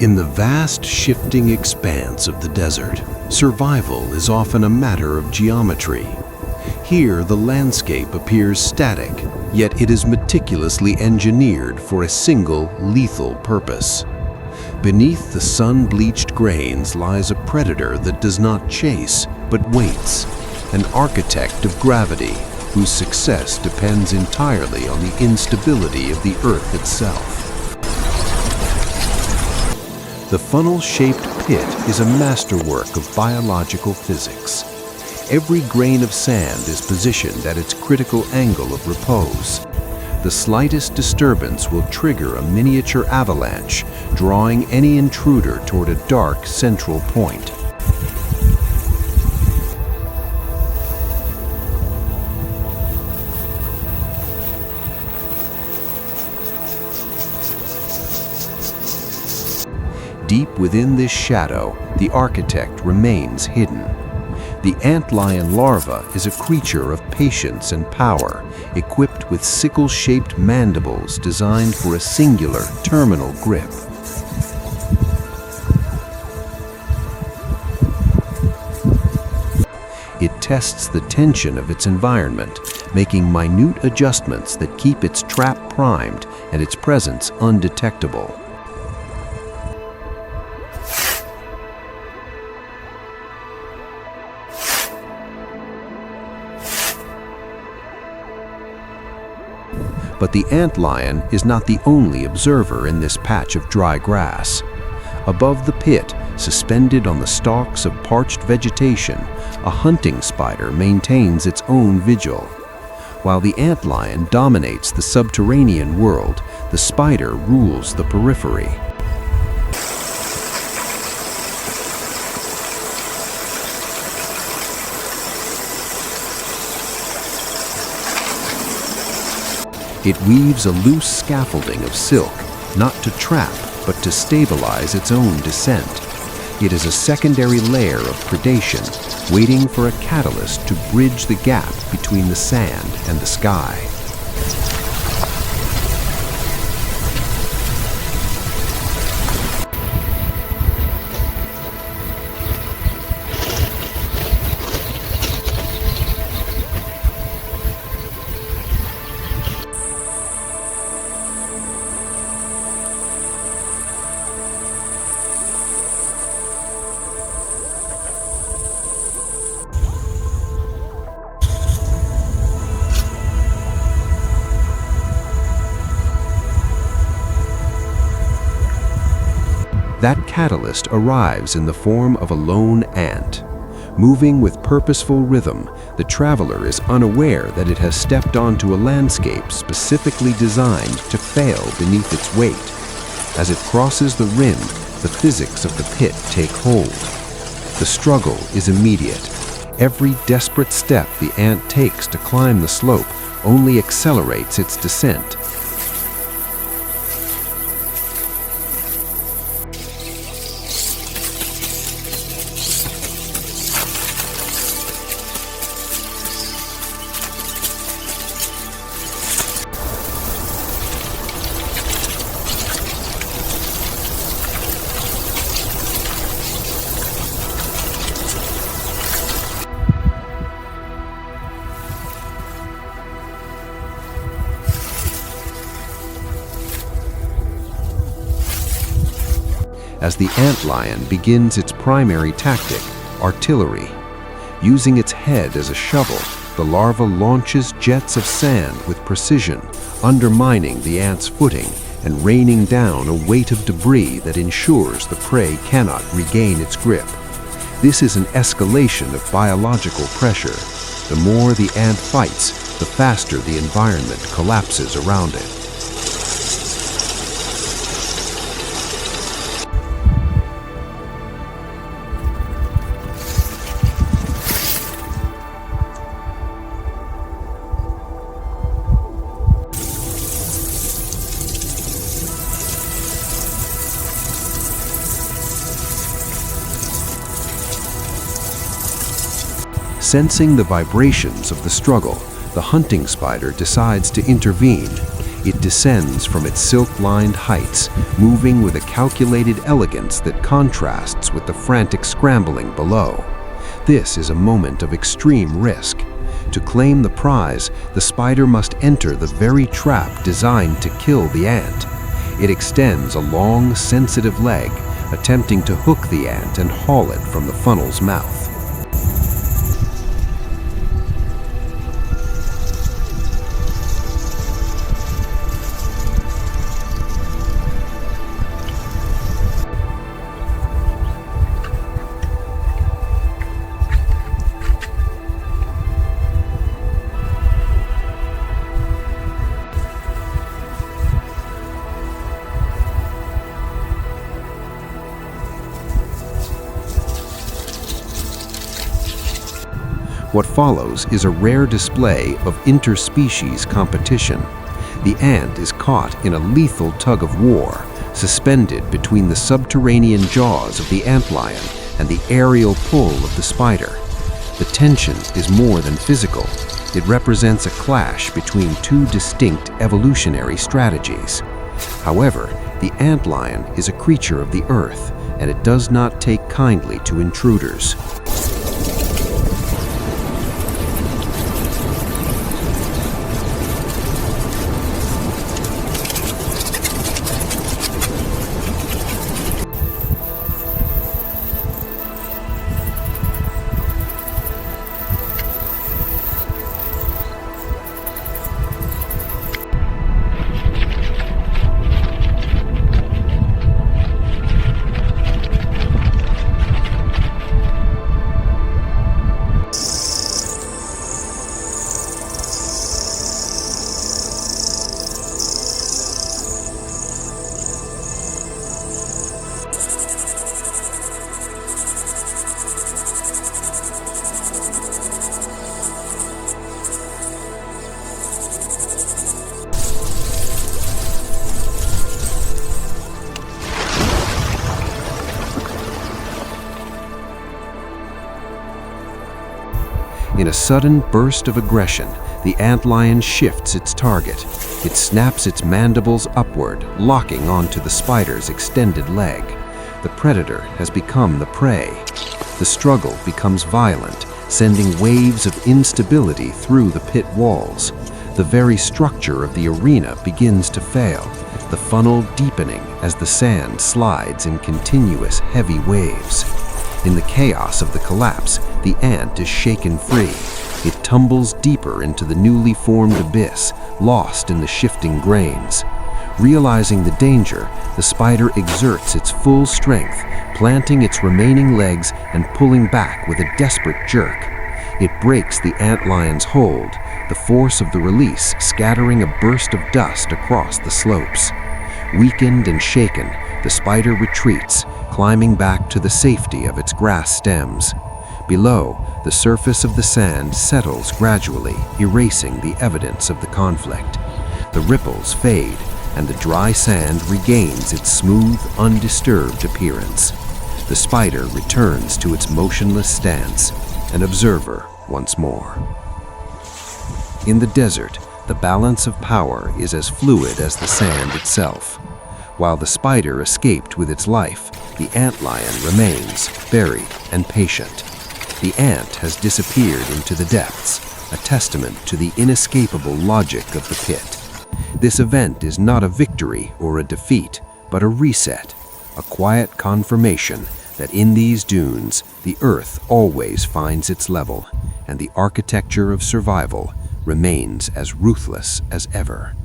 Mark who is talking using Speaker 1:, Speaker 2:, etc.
Speaker 1: In the vast, shifting expanse of the desert, survival is often a matter of geometry. Here, the landscape appears static, yet it is meticulously engineered for a single, lethal purpose. Beneath the sun-bleached grains lies a predator that does not chase, but waits, an architect of gravity whose success depends entirely on the instability of the Earth itself. The funnel-shaped pit is a masterwork of biological physics. Every grain of sand is positioned at its critical angle of repose. The slightest disturbance will trigger a miniature avalanche, drawing any intruder toward a dark central point. Deep within this shadow, the architect remains hidden. The Antlion larva is a creature of patience and power, equipped with sickle-shaped mandibles designed for a singular terminal grip. It tests the tension of its environment, making minute adjustments that keep its trap primed and its presence undetectable. But the antlion is not the only observer in this patch of dry grass. Above the pit, suspended on the stalks of parched vegetation, a hunting spider maintains its own vigil. While the antlion dominates the subterranean world, the spider rules the periphery. It weaves a loose scaffolding of silk, not to trap, but to stabilize its own descent. It is a secondary layer of predation, waiting for a catalyst to bridge the gap between the sand and the sky. That catalyst arrives in the form of a lone ant. Moving with purposeful rhythm, the traveler is unaware that it has stepped onto a landscape specifically designed to fail beneath its weight. As it crosses the rim, the physics of the pit take hold. The struggle is immediate. Every desperate step the ant takes to climb the slope only accelerates its descent. As the antlion begins its primary tactic, artillery. Using its head as a shovel, the larva launches jets of sand with precision, undermining the ant's footing and raining down a weight of debris that ensures the prey cannot regain its grip. This is an escalation of biological pressure. The more the ant fights, the faster the environment collapses around it. Sensing the vibrations of the struggle, the hunting spider decides to intervene. It descends from its silk-lined heights, moving with a calculated elegance that contrasts with the frantic scrambling below. This is a moment of extreme risk. To claim the prize, the spider must enter the very trap designed to kill the ant. It extends a long, sensitive leg, attempting to hook the ant and haul it from the funnel's mouth. What follows is a rare display of interspecies competition. The ant is caught in a lethal tug-of-war, suspended between the subterranean jaws of the antlion and the aerial pull of the spider. The tension is more than physical. It represents a clash between two distinct evolutionary strategies. However, the antlion is a creature of the earth, and it does not take kindly to intruders. In a sudden burst of aggression, the antlion shifts its target. It snaps its mandibles upward, locking onto the spider's extended leg. The predator has become the prey. The struggle becomes violent, sending waves of instability through the pit walls. The very structure of the arena begins to fail, the funnel deepening as the sand slides in continuous heavy waves. In the chaos of the collapse, the ant is shaken free. It tumbles deeper into the newly formed abyss, lost in the shifting grains. Realizing the danger, the spider exerts its full strength, planting its remaining legs and pulling back with a desperate jerk. It breaks the antlion's hold, the force of the release scattering a burst of dust across the slopes. Weakened and shaken, the spider retreats, climbing back to the safety of its grass stems. Below, the surface of the sand settles gradually, erasing the evidence of the conflict. The ripples fade, and the dry sand regains its smooth, undisturbed appearance. The spider returns to its motionless stance, an observer once more. In the desert, the balance of power is as fluid as the sand itself. While the spider escaped with its life, the antlion remains buried and patient. The ant has disappeared into the depths, a testament to the inescapable logic of the pit. This event is not a victory or a defeat, but a reset, a quiet confirmation that in these dunes, the earth always finds its level, and the architecture of survival remains as ruthless as ever.